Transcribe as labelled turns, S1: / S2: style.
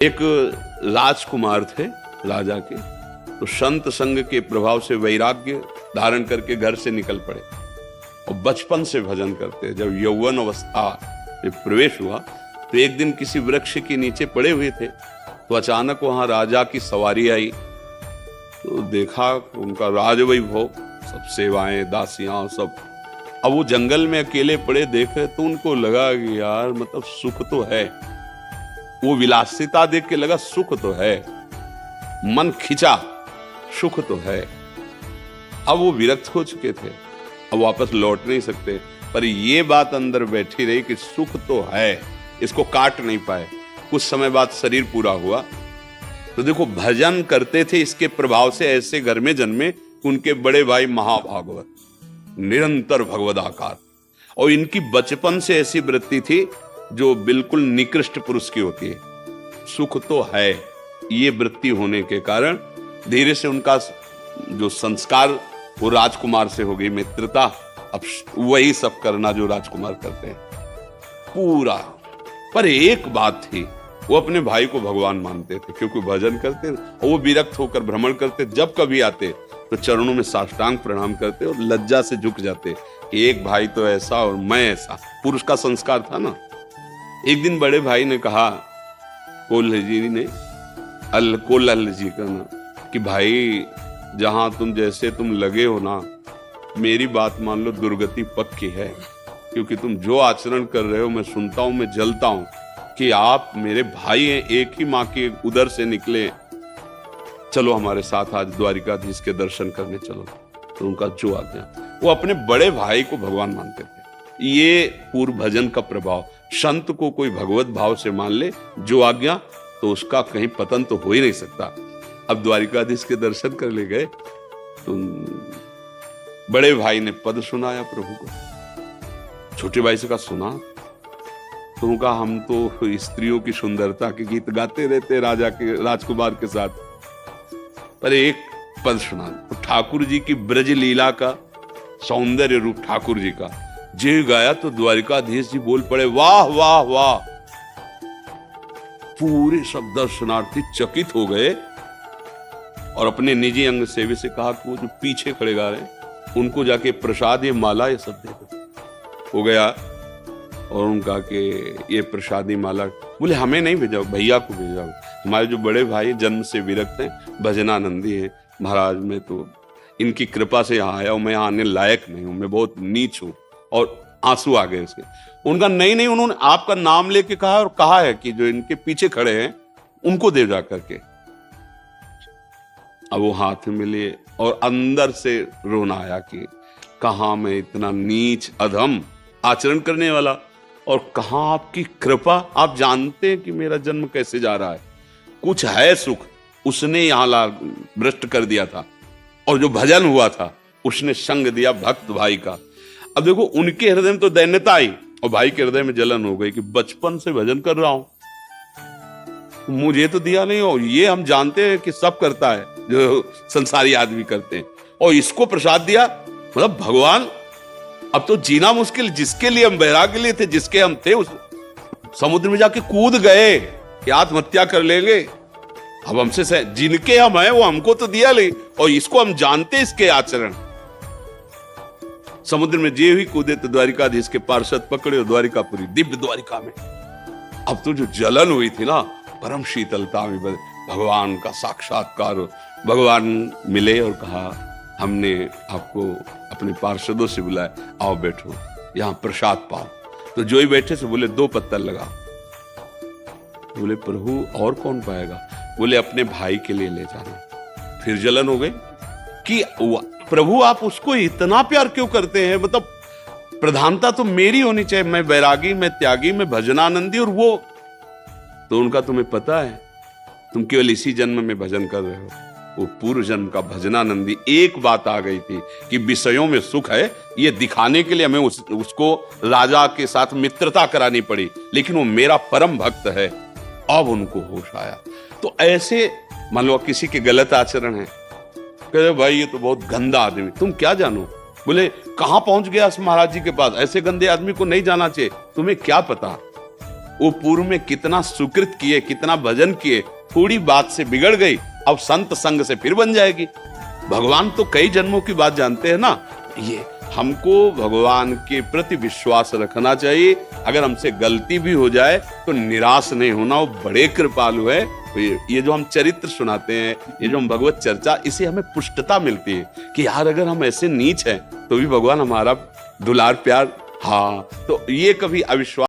S1: एक राजकुमार थे राजा के, तो संत संग के प्रभाव से वैराग्य धारण करके घर से निकल पड़े और बचपन से भजन करते। जब यौवन अवस्था में प्रवेश हुआ तो एक दिन किसी वृक्ष के नीचे पड़े हुए थे, तो अचानक वहां राजा की सवारी आई। तो देखा उनका राजवैभव, सब सेवाएं, दासियां, सब। अब वो जंगल में अकेले पड़े देख रहे, तो उनको लगा कि यार मतलब सुख तो है, वो विलासिता देख के लगा सुख तो है, मन खिंचा, सुख तो है। अब वो विरक्त हो चुके थे, अब वापस लौट नहीं सकते, पर ये बात अंदर बैठी रही कि सुख तो है, इसको काट नहीं पाए। कुछ समय बाद शरीर पूरा हुआ, तो देखो भजन करते थे, इसके प्रभाव से ऐसे घर में जन्मे उनके बड़े भाई महाभागवत, निरंतर भगवदाकार। और इनकी बचपन से ऐसी वृत्ति थी जो बिल्कुल निकृष्ट पुरुष की होती है, सुख तो है। ये वृत्ति होने के कारण धीरे से उनका जो संस्कार वो राजकुमार से हो गई, मित्रता। अब वही सब करना जो राजकुमार करते हैं पूरा। पर एक बात थी, वो अपने भाई को भगवान मानते थे, क्योंकि भजन करते और वो विरक्त होकर भ्रमण करते। जब कभी आते तो चरणों में साष्टांग प्रणाम करते और लज्जा से झुक जाते कि एक भाई तो ऐसा और मैं ऐसा। पुरुष का संस्कार था ना। एक दिन बड़े भाई ने कहा कोल्ह जी का ना, कि भाई जहां तुम जैसे तुम लगे हो ना, मेरी बात मान लो, दुर्गति पक्की है। क्योंकि तुम जो आचरण कर रहे हो मैं सुनता हूं, मैं जलता हूं कि आप मेरे भाई हैं, एक ही माँ के उदर से निकले। चलो हमारे साथ आज द्वारिकाधीश के दर्शन करने चलो। तो उनका जो आज्ञा, वो अपने बड़े भाई को भगवान मानते थे। ये पूर्व भजन का प्रभाव। संत को कोई भगवत भाव से मान ले, जो आज्ञा, तो उसका कहीं पतन तो हो ही नहीं सकता। अब द्वारिकाधीश के दर्शन कर ले गए तो बड़े भाई ने पद सुनाया प्रभु को। छोटे भाई से कहा सुना, तो उनका हम तो स्त्रियों की सुंदरता के गीत गाते रहते राजा के, राजकुमार के साथ, पर एक पद सुना तो ठाकुर जी की ब्रज लीला का सौंदर्य रूप ठाकुर जी का जे गाया, तो द्वारिकाधीश जी बोल पड़े वाह वाह वाह। पूरे सब दर्शनार्थी चकित हो गए और अपने निजी अंग सेवी से कहा कि वो जो पीछे खड़े गा रहे हैं उनको जाके प्रसाद, ये माला, ये सब दे दो। हो गया और उनका कि ये प्रसादी माला, बोले हमें नहीं भेजाओ, भैया को भेजाओ। हमारे जो बड़े भाई जन्म से विरक्त हैं, भजनानंदी हैं, महाराज मैं तो इनकी कृपा से यहाँ आया हूं, मैं यहाँ आने लायक नहीं हूं, मैं बहुत नीच हूं। और आंसू आ गए उसके। उनका नहीं, उन्होंने आपका नाम लेके कहा और कहा है कि जो इनके पीछे खड़े हैं उनको दे जा करके। अब वो हाथ में लिए और अंदर से रोना आया कि कहां मैं इतना नीच अधम आचरण करने वाला, और कहां आपकी कृपा। आप जानते हैं कि मेरा जन्म कैसे जा रहा है, कुछ है सुख उसने यहां भ्रष्ट कर दिया था, और जो भजन हुआ था उसने संग दिया भक्त भाई का। अब देखो उनके हृदय में तो दैन्यता आई और भाई के हृदय में जलन हो गई कि बचपन से भजन कर रहा हूं, मुझे तो दिया नहीं, और ये हम जानते हैं कि सब करता है जो संसारी आदमी करते हैं, और इसको प्रसाद दिया। मतलब भगवान, अब तो जीना मुश्किल। जिसके लिए हम वैराग्य लिए थे, जिसके हम थे, उस समुद्र में जाके कूद गए कि आत्महत्या कर लेंगे। अब हमसे जिनके हम हैं वो हमको तो दिया नहीं, और इसको हम जानते इसके आचरण। समुद्र में जे ही कूदे तो द्वारिकाधीश के पार्षद पकड़े और द्वारिकापुरी, दिव्य द्वारिका में। अब तो जो जलन हुई थी ना, परम शीतलता में भगवान का साक्षात्कार। भगवान मिले और कहा हमने आपको अपने पार्षदों से बुलाया, आओ बैठो यहां प्रसाद पाओ। तो जो ही बैठे से बोले 2 पत्तल लगा। बोले प्रभु और कौन पाएगा? बोले अपने भाई के लिए ले जाना। फिर जलन हो गई कि प्रभु आप उसको इतना प्यार क्यों करते हैं, मतलब प्रधानता तो मेरी होनी चाहिए, मैं वैरागी, मैं त्यागी, मैं भजनानंदी, और वो तो उनका तुम्हें पता है तुम केवल इसी जन्म में भजन कर रहे हो, वो पूर्व जन्म का भजनानंदी। एक बात आ गई थी कि विषयों में सुख है, ये दिखाने के लिए हमें उसको राजा के साथ मित्रता करानी पड़ी, लेकिन वो मेरा परम भक्त है। अब उनको होश आया। तो ऐसे मान लो किसी के गलत आचरण है, कहते भाई ये तो बहुत गंदा आदमी, तुम क्या जानो। बोले कहां पहुंच गया महाराज जी के पास, ऐसे गंदे आदमी को नहीं जाना चाहिए, तुम्हें क्या पता। वो पूर्व में कितना सुकृत किए, कितना भजन किए, थोड़ी बात से बिगड़ गई, अब संत संग से फिर बन जाएगी। भगवान तो कई जन्मों की बात जानते हैं ना। ये हमको भगवान के प्रति विश्वास रखना चाहिए। अगर हमसे गलती भी हो जाए तो निराश नहीं होना, वो बड़े कृपालु है। ये जो हम चरित्र सुनाते हैं, ये जो हम भगवत चर्चा, इसे हमें पुष्टता मिलती है कि यार अगर हम ऐसे नीच हैं तो भी भगवान हमारा दुलार प्यार, हाँ, तो ये कभी अविश्वास